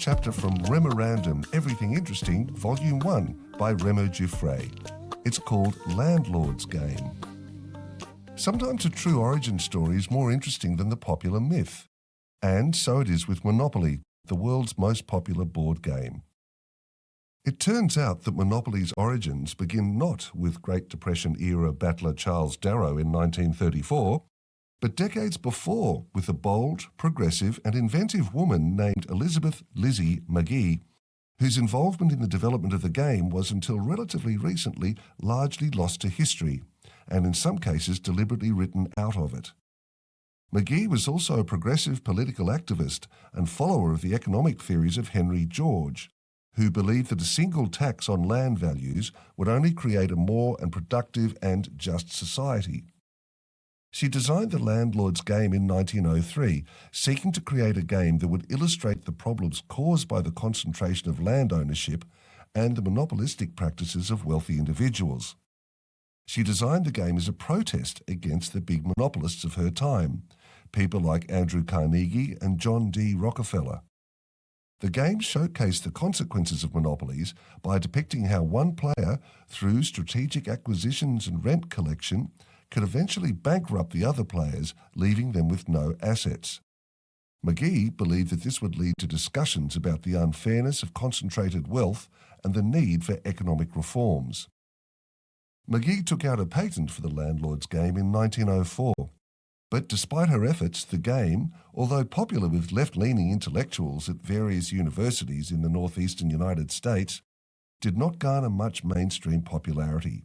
chapter from REMORANDOM Everything Interesting Volume 1 by REMO Giuffré. It's called Landlord's Game. Sometimes a true origin story is more interesting than the popular myth. And so it is with Monopoly, the world's most popular board game. It turns out that Monopoly's origins begin not with Great Depression-era battler Charles Darrow in 1934, but decades before with a bold, progressive and inventive woman named Elizabeth Lizzie McGee, whose involvement in the development of the game was until relatively recently largely lost to history, and in some cases deliberately written out of it. McGee was also a progressive political activist and follower of the economic theories of Henry George, who believed that a single tax on land values would only create a more and productive and just society. She designed the Landlord's game in 1903, seeking to create a game that would illustrate the problems caused by the concentration of land ownership and the monopolistic practices of wealthy individuals. She designed the game as a protest against the big monopolists of her time, people like Andrew Carnegie and John D. Rockefeller. The game showcased the consequences of monopolies by depicting how one player, through strategic acquisitions and rent collection, could eventually bankrupt the other players, leaving them with no assets. McGee believed that this would lead to discussions about the unfairness of concentrated wealth and the need for economic reforms. McGee took out a patent for the Landlord's game in 1904. But despite her efforts, the game, although popular with left-leaning intellectuals at various universities in the northeastern United States, did not garner much mainstream popularity.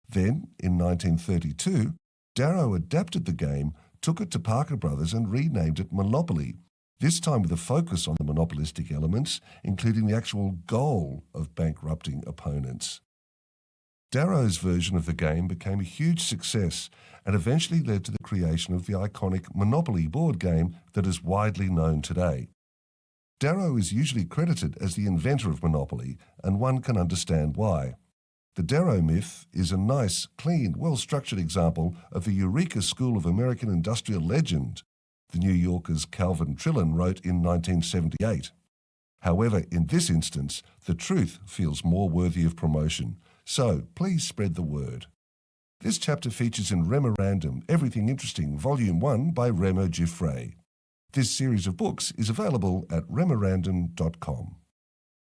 Then, in 1932, Darrow adapted the game, took it to Parker Brothers and renamed it Monopoly, this time with a focus on the monopolistic elements, including the actual goal of bankrupting opponents. Darrow's version of the game became a huge success and eventually led to the creation of the iconic Monopoly board game that is widely known today. Darrow is usually credited as the inventor of Monopoly, and one can understand why. The Darrow myth is a nice, clean, well-structured example of the Eureka School of American industrial legend, the New Yorker's Calvin Trillin wrote in 1978. However, in this instance, the truth feels more worthy of promotion, so please spread the word. This chapter features in REMORANDOM Everything Interesting Volume 1 by REMO Giuffré. This series of books is available at remorandom.com.